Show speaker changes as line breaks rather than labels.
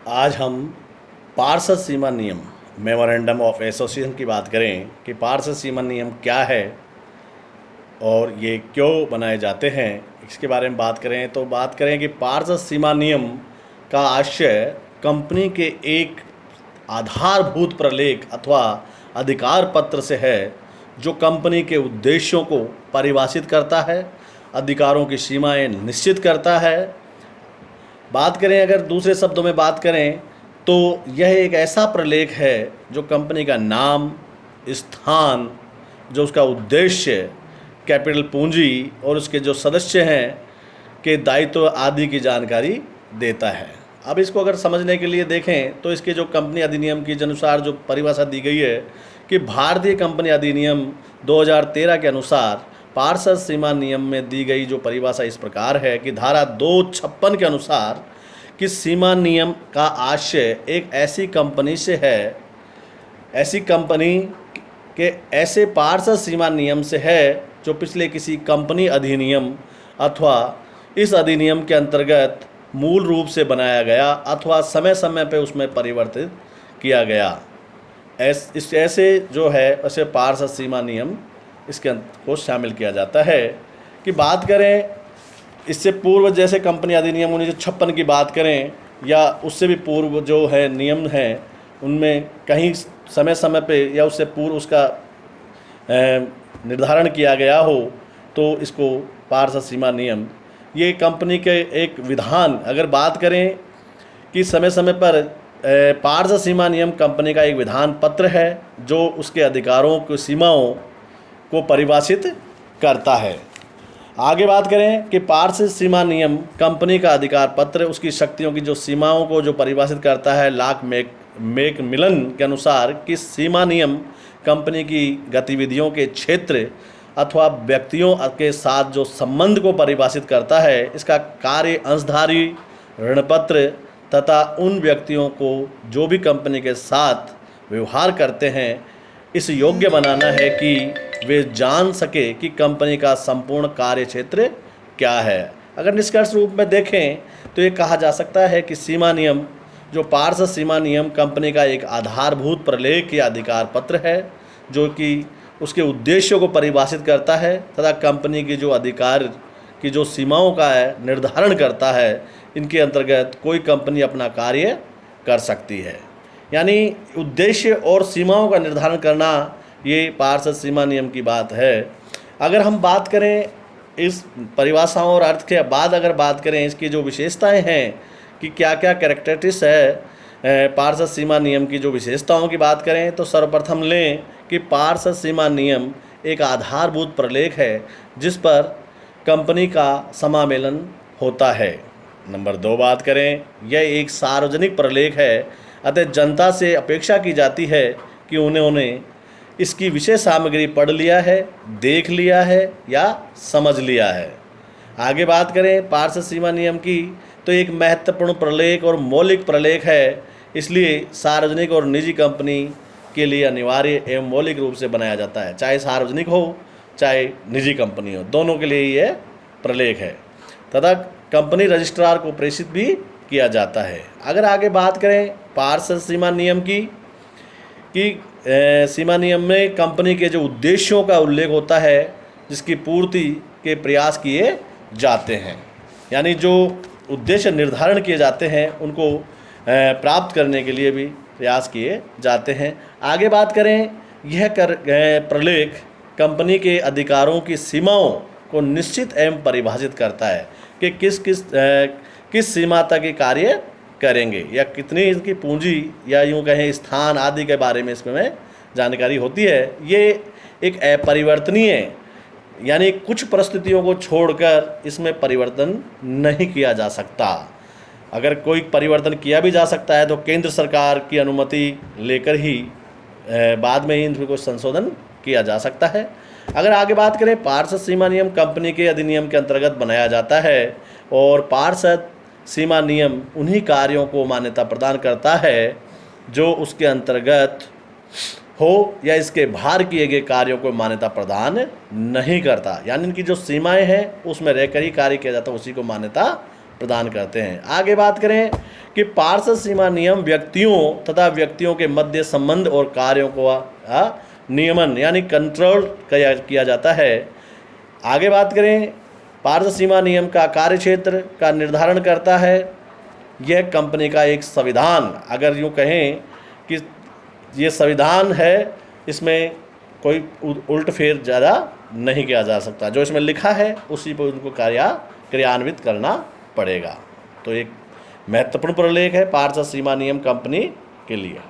आज हम पार्षद सीमा नियम मेमोरेंडम ऑफ एसोसिएशन की बात करें कि पार्षद सीमा नियम क्या है और ये क्यों बनाए जाते हैं, इसके बारे में बात करें तो बात करें कि पार्षद सीमा नियम का आशय कंपनी के एक आधारभूत प्रलेख अथवा अधिकार पत्र से है जो कंपनी के उद्देश्यों को परिभाषित करता है, अधिकारों की सीमाएं निश्चित करता है। बात करें, अगर दूसरे शब्दों में बात करें तो यह एक ऐसा प्रलेख है जो कंपनी का नाम, स्थान, जो उसका उद्देश्य, कैपिटल पूंजी और उसके जो सदस्य हैं के दायित्व आदि की जानकारी देता है। अब इसको अगर समझने के लिए देखें तो इसके जो कंपनी अधिनियम की अनुसार जो परिभाषा दी गई है कि भारतीय कंपनी अधिनियम 2013 के अनुसार पार्षद सीमा नियम में दी गई जो परिभाषा इस प्रकार है कि धारा 256 के अनुसार कि सीमा नियम का आशय एक ऐसी कंपनी से है, ऐसी कंपनी के ऐसे पार्षद सीमा नियम से है जो पिछले किसी कंपनी अधिनियम अथवा इस अधिनियम के अंतर्गत मूल रूप से बनाया गया अथवा समय समय पर उसमें परिवर्तित किया गया। ऐसे जो है ऐसे पार्षद सीमा नियम इसके को शामिल किया जाता है। कि बात करें इससे पूर्व, जैसे कंपनी अधिनियम 1956 की बात करें या उससे भी पूर्व जो है नियम हैं उनमें कहीं समय समय पे या उससे पूर्व उसका निर्धारण किया गया हो तो इसको पार्षद सीमा नियम, ये कंपनी के एक विधान, अगर बात करें कि समय समय पर पार्षद सीमा नियम कंपनी का एक विधान पत्र है जो उसके अधिकारों की सीमाओं को परिभाषित करता है। आगे बात करें कि पार्षद सीमा नियम कंपनी का अधिकार पत्र उसकी शक्तियों की जो सीमाओं को जो परिभाषित करता है लॉक मैकमिलन के अनुसार कि सीमा नियम कंपनी की गतिविधियों के क्षेत्र अथवा व्यक्तियों के साथ जो संबंध को परिभाषित करता है। इसका कार्य अंशधारी, ऋणपत्र तथा उन व्यक्तियों को जो भी कंपनी के साथ व्यवहार करते हैं इस योग्य बनाना है कि वे जान सके कि कंपनी का संपूर्ण कार्य क्षेत्र क्या है। अगर निष्कर्ष रूप में देखें तो ये कहा जा सकता है कि सीमा नियम, जो पार्षद सीमा नियम कंपनी का एक आधारभूत प्रलेख या अधिकार पत्र है जो कि उसके उद्देश्यों को परिभाषित करता है तथा कंपनी की जो अधिकार की जो सीमाओं का है निर्धारण करता है। इनके अंतर्गत कोई कंपनी अपना कार्य कर सकती है, यानी उद्देश्य और सीमाओं का निर्धारण करना ये पार्षद सीमा नियम की बात है। अगर हम बात करें इस परिभाषाओं और अर्थ के बाद अगर बात करें इसकी जो विशेषताएं हैं कि क्या क्या कैरेक्टरिस्टिक्स है पार्षद सीमा नियम की, जो विशेषताओं की बात करें तो सर्वप्रथम लें कि पार्षद सीमा नियम एक आधारभूत प्रलेख है जिस पर कंपनी का समामेलन होता है। नंबर 2 बात करें, यह एक सार्वजनिक प्रलेख है अतः जनता से अपेक्षा की जाती है कि उन्होंने इसकी विषय सामग्री पढ़ लिया है, देख लिया है या समझ लिया है। आगे बात करें पार्षद सीमा नियम की तो एक महत्वपूर्ण प्रलेख और मौलिक प्रलेख है, इसलिए सार्वजनिक और निजी कंपनी के लिए अनिवार्य एवं मौलिक रूप से बनाया जाता है। चाहे सार्वजनिक हो चाहे निजी कंपनी हो, दोनों के लिए यह प्रलेख है तथा कंपनी रजिस्ट्रार को प्रेषित भी किया जाता है। अगर आगे बात करें पार्षद सीमा नियम की सीमा नियम में कंपनी के जो उद्देश्यों का उल्लेख होता है जिसकी पूर्ति के प्रयास किए जाते हैं, यानी जो उद्देश्य निर्धारण किए जाते हैं उनको प्राप्त करने के लिए भी प्रयास किए जाते हैं। आगे बात करें, यह प्रलेख कंपनी के अधिकारों की सीमाओं को निश्चित एवं परिभाषित करता है कि किस सीमा तक ये कार्य करेंगे या कितनी इसकी पूंजी या यूँ कहें स्थान आदि के बारे में इसमें जानकारी होती है। ये एक अपरिवर्तनीय, यानी कुछ परिस्थितियों को छोड़कर इसमें परिवर्तन नहीं किया जा सकता। अगर कोई परिवर्तन किया भी जा सकता है तो केंद्र सरकार की अनुमति लेकर ही बाद में ही इनको संशोधन किया जा सकता है। अगर आगे बात करें, पार्षद सीमा नियम कंपनी के अधिनियम के अंतर्गत बनाया जाता है और पार्षद सीमा नियम उन्हीं कार्यों को मान्यता प्रदान करता है जो उसके अंतर्गत हो या इसके बाहर किए गए कार्यों को मान्यता प्रदान नहीं करता, यानी इनकी जो सीमाएं हैं उसमें रहकर ही कार्य किया जाता है, उसी को मान्यता प्रदान करते हैं। आगे बात करें कि पार्षद सीमा नियम व्यक्तियों तथा व्यक्तियों के मध्य संबंध और कार्यों को नियमन यानी कंट्रोल किया जाता है। आगे बात करें, पार्षद सीमा नियम का कार्यक्षेत्र का निर्धारण करता है। यह कंपनी का एक संविधान, अगर यूँ कहें कि ये संविधान है, इसमें कोई उल्ट फेर ज़्यादा नहीं किया जा सकता। जो इसमें लिखा है उसी पर उनको क्रियान्वित करना पड़ेगा। तो एक महत्वपूर्ण प्रलेख है पार्षद सीमा नियम कंपनी के लिए।